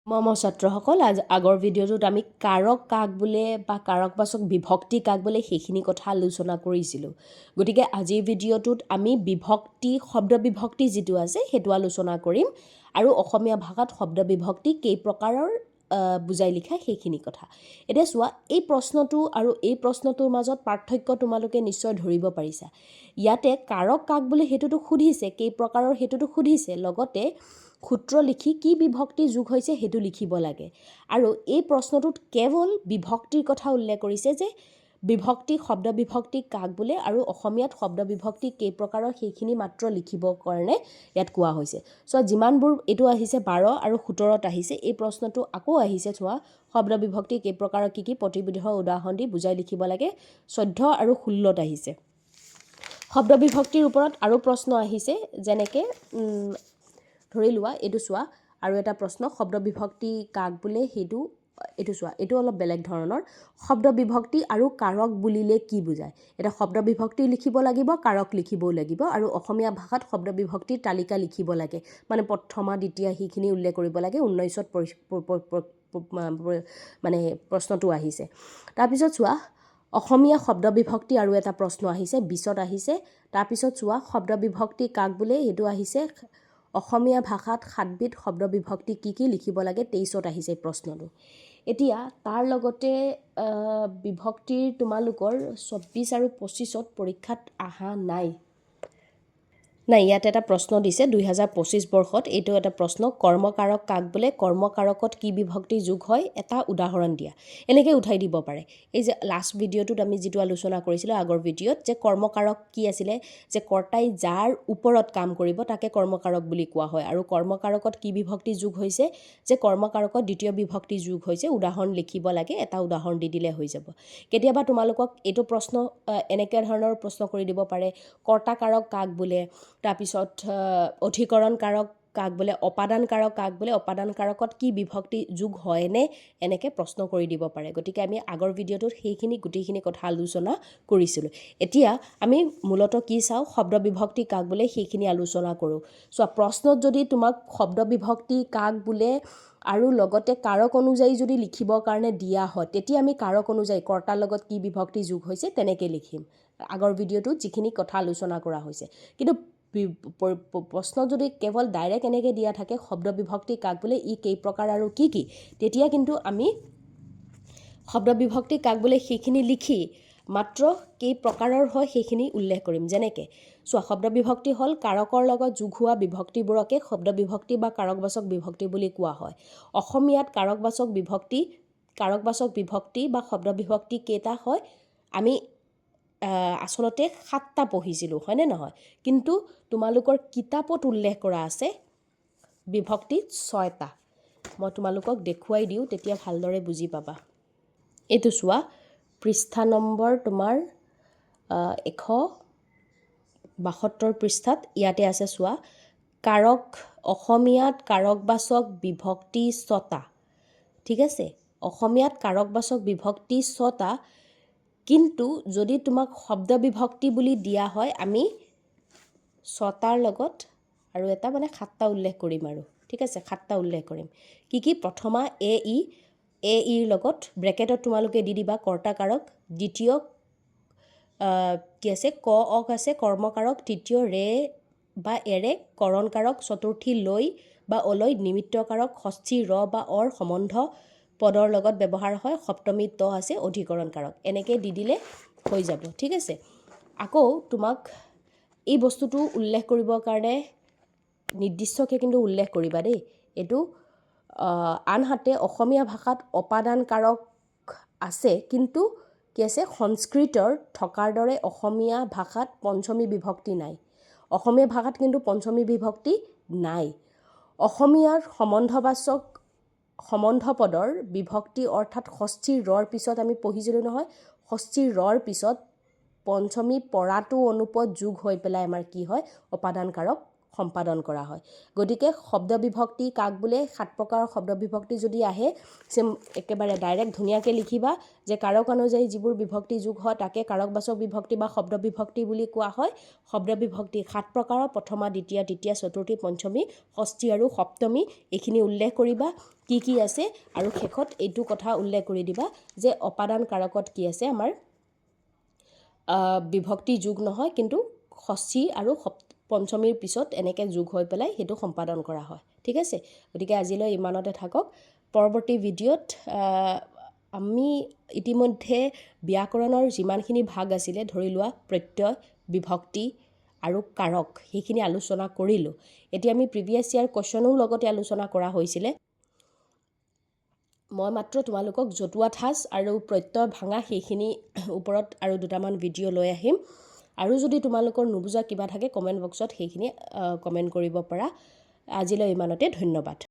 মৰমৰ ছাত্ৰসকল, আগৰ ভিডিঅ'টোত আমি কাৰক কাক বোলে বা কাৰকবাচক বিভক্তি কাক বোলে সেইখিনি কথা আলোচনা কৰিছিলোঁ। গতিকে আজিৰ ভিডিঅ'টোত আমি শব্দ বিভক্তি যিটো আছে সেইটো আলোচনা কৰিম আৰু অসমীয়া ভাষাত শব্দ বিভক্তি কেই প্ৰকাৰৰ বুজাই লিখা সেইখিনি কথা। এতিয়া চোৱা, এই প্ৰশ্নটো আৰু এই প্ৰশ্নটোৰ মাজত পাৰ্থক্য তোমালোকে নিশ্চয় ধৰিব পাৰিছা। ইয়াতে কাৰক কাক বোলে সেইটোতো সুধিছে, কেই প্ৰকাৰৰ সেইটোতো সুধিছে, লগতে সূত্ৰ লিখি কি বিভক্তি যোগ হৈছে সেইটো লিখিব লাগে। আৰু এই প্ৰশ্নটোত কেৱল বিভক্তিৰ কথা উল্লেখ কৰিছে যে শব্দ বিভক্তি কাক বোলে আৰু অসমীয়াত শব্দ বিভক্তি কেই প্ৰকাৰৰ সেইখিনি মাত্ৰ লিখিবৰ কাৰণে ইয়াত কোৱা হৈছে। চোৱা, যিমানবোৰ এইটো আহিছে 12 আৰু 17ত আহিছে, এই প্ৰশ্নটো আকৌ আহিছে। চোৱা, শব্দ বিভক্তি কেই প্ৰকাৰৰ কি প্ৰতিবিধৰ উদাহৰণ দি বুজাই লিখিব লাগে। 14 আৰু 16ত আহিছে। শব্দ বিভক্তিৰ ওপৰত আৰু প্ৰশ্ন আহিছে, যেনেকৈ ধৰি লোৱা, এইটো চোৱা, আৰু এটা প্ৰশ্ন, শব্দ বিভক্তি কাক বোলে এইটো চোৱা, এইটো অলপ বেলেগ ধৰণৰ। শব্দ বিভক্তি আৰু কাৰক বুলিলে কি বুজায়? এটা শব্দ বিভক্তি লিখিব লাগিব, কাৰক লিখিবও লাগিব, আৰু অসমীয়া ভাষাত শব্দ বিভক্তিৰ তালিকা লিখিব লাগে। মানে প্ৰথমা দ্বিতীয়া সেইখিনি উল্লেখ কৰিব লাগে। 19ত মানে প্ৰশ্নটো আহিছে। তাৰপিছত চোৱা, অসমীয়া শব্দ বিভক্তি আৰু এটা প্ৰশ্ন আহিছে, 20ত আহিছে। তাৰপিছত চোৱা, শব্দ বিভক্তি কাক বোলে সেইটো আহিছে, অসমীয়া ভাষাত 7 বিধ শব্দ বিভক্তি কি লিখিব লাগে, 23ত আহিছে প্ৰশ্নটো। এতিয়া তাৰ লগতে বিভক্তিৰ তোমালোকৰ 24 আৰু 25ত পৰীক্ষাত অহা নাই, ইয়াত এটা প্ৰশ্ন দিছে 2025 বৰ্ষত। এইটো এটা প্ৰশ্ন, কৰ্মকাৰক কাক বোলে, কৰ্মকাৰকত কি বিভক্তি যোগ হয়, এটা উদাহৰণ দিয়া। এনেকৈ উঠাই দিব পাৰে। এই যে লাষ্ট ভিডিঅ'টোত আমি যিটো আলোচনা কৰিছিলোঁ আগৰ ভিডিঅ'ত, যে কৰ্মকাৰক কি আছিলে, যে কৰ্তাই যাৰ ওপৰত কাম কৰিব তাকে কৰ্মকাৰক বুলি কোৱা হয়। আৰু কৰ্মকাৰকত কি বিভক্তি যোগ হৈছে, যে কৰ্মকাৰকত দ্বিতীয় বিভক্তি যোগ হৈছে। উদাহৰণ লিখিব লাগে, এটা উদাহৰণ দি দিলে হৈ যাব। কেতিয়াবা তোমালোকক এইটো প্ৰশ্ন এনেকৈ ধৰণৰ প্ৰশ্ন কৰি দিব পাৰে, কৰ্তাকাৰক কাক বোলে, তাৰপিছত অধিকৰণ কাৰক কাক বোলে, অপাদান কাৰক কাক বোলে, অপাদান কাৰকত কি বিভক্তি যোগ হয়নে, এনেকৈ প্ৰশ্ন কৰি দিব পাৰে। গতিকে আমি আগৰ ভিডিঅ'টোত সেইখিনি গোটেইখিনি কথা আলোচনা কৰিছিলোঁ। এতিয়া আমি মূলতঃ কি চাওঁ, শব্দ বিভক্তি কাক বোলে সেইখিনি আলোচনা কৰোঁ। চোৱা, প্ৰশ্নত যদি তোমাক শব্দ বিভক্তি কাক বোলে আৰু লগতে কাৰক অনুযায়ী যদি লিখিবৰ কাৰণে দিয়া হয়, তেতিয়া আমি কাৰক অনুযায়ী কৰ্তাৰ লগত কি বিভক্তি যোগ হৈছে তেনেকৈ লিখিম, আগৰ ভিডিঅ'টোত যিখিনি কথা আলোচনা কৰা হৈছে। কিন্তু প্ৰশ্ন যদি কেৱল ডাইৰেক্ট এনেকৈ দিয়া থাকে, শব্দ বিভক্তি কাক বোলে ই কেই প্ৰকাৰ আৰু কি, তেতিয়া কিন্তু আমি শব্দ বিভক্তি কাক বোলে সেইখিনি লিখি মাত্ৰ কেই প্ৰকাৰৰ হয় সেইখিনি উল্লেখ কৰিম। যেনেকৈ চোৱা, শব্দ বিভক্তি হ'ল কাৰকৰ লগত যোগ হোৱা বিভক্তিবোৰকে শব্দ বিভক্তি বা কাৰকবাচক বিভক্তি বুলি কোৱা হয়। অসমীয়াত কাৰকবাচক বিভক্তি বা শব্দ বিভক্তি কেইটা হয়, আমি আচলতে 7টা পঢ়িছিলোঁ, হয়নে নহয়? কিন্তু তোমালোকৰ কিতাপত উল্লেখ কৰা আছে বিভক্তি 6টা। মই তোমালোকক দেখুৱাই দিওঁ, তেতিয়া ভালদৰে বুজি পাবা। এইটো চোৱা, পৃষ্ঠা নম্বৰ তোমাৰ 172 পৃষ্ঠাত ইয়াতে আছে। চোৱা, কাৰক, অসমীয়াত কাৰকবাচক বিভক্তি 6টা। ঠিক আছে, অসমীয়াত কাৰকবাচক বিভক্তি 6টা, কিন্তু যদি তোমাক শব্দ বিভক্তি বুলি দিয়া হয়, আমি 6টাৰ লগত আৰু এটা মানে 7টা উল্লেখ কৰিম আৰু। ঠিক আছে, 7টা উল্লেখ কৰিম। কি? প্ৰথমা ইৰ লগত ব্ৰেকেটত তোমালোকে দি দিবা কৰ্তাকাৰক, দ্বিতীয় কি আছে, অক আছে কৰ্মকাৰক, তৃতীয় ৰে বা এৰে কৰণকাৰক, চতুৰ্থী লৈ বা অলৈ নিমিত্তকাৰক, ষষ্ঠী ৰ বা অৰ সম্বন্ধ পদৰ লগত ব্যৱহাৰ হয়, সপ্তমী আছে অধিকৰণ কাৰক। এনেকৈ দি দিলে হৈ যাব। ঠিক আছে, আকৌ তোমাক এই বস্তুটো উল্লেখ কৰিবৰ কাৰণে নিৰ্দিষ্টকৈ কিন্তু উল্লেখ কৰিবা দেই। এইটো আনহাতে অসমীয়া ভাষাত অপাদান কাৰক আছে, কিন্তু কি আছে, সংস্কৃতৰ থকাৰ দৰে অসমীয়া ভাষাত পঞ্চমী বিভক্তি নাই। অসমীয়া ভাষাত কিন্তু পঞ্চমী বিভক্তি নাই। অসমীয়াৰ সম্বন্ধ পদৰ বিভক্তি অৰ্থাৎ ষষ্ঠীৰ ৰৰ পিছত আমি পঢ়িছিলোঁ নহয়, ষষ্ঠীৰ ৰৰ পিছত পঞ্চমী পৰাটো অনুপদ যোগ হৈ পেলাই আমাৰ কি হয়, অপাদান কাৰক সম্পাদন কৰা হয় গতিকে শব্দ বিভক্তি কাক বোলে 7 প্ৰকাৰৰ শব্দ বিভক্তি যদি আহে একেবাৰে ডাইৰেক্ট ধুনীয়াকৈ লিখিবা যে কাৰক অনুযায়ী যিবোৰ বিভক্তি যোগ হয় তাকে কাৰকবাচক বিভক্তি বা শব্দ বিভক্তি বুলি কোৱা হয় শব্দ বিভক্তি 7 প্ৰকাৰৰ প্ৰথমা দ্বিতীয়া তৃতীয়া চতুৰ্থী পঞ্চমী ষষ্ঠী আৰু সপ্তমী এইখিনি উল্লেখ কৰিবা কি আছে আৰু শেষত এইটো কথা উল্লেখ কৰি দিবা যে অপাদান কাৰকত কি আছে আমাৰ বিভক্তি যোগ নহয় কিন্তু ষষ্ঠী আৰু পঞ্চমীৰ পিছত এনেকৈ যোগ হৈ পেলাই সেইটো সম্পাদন কৰা হয় ঠিক আছে গতিকে আজিলৈ ইমানতে থাকক পৰৱৰ্তী ভিডিঅ'ত আমি ইতিমধ্যে ব্যাকৰণৰ যিমানখিনি ভাগ আছিলে ধৰি লোৱা প্ৰত্যয় বিভক্তি আৰু কাৰক সেইখিনি আলোচনা কৰিলোঁ এতিয়া আমি প্ৰিভিয়াছ ইয়াৰ কুৱেশ্যনো লগতে আলোচনা কৰা হৈছিলে মই মাত্ৰ তোমালোকক জতুৱা ঠাঁচ আৰু প্ৰত্যয় ভাঙা সেইখিনি ওপৰত আৰু দুটামান ভিডিঅ' লৈ আহিম আৰু যদি তোমালোকৰ নুবুজা কিবা থাকে কমেণ্ট বক্সত সেইখিনি কমেণ্ট কৰিব পাৰা আজিলৈ ইমানতে ধন্যবাদ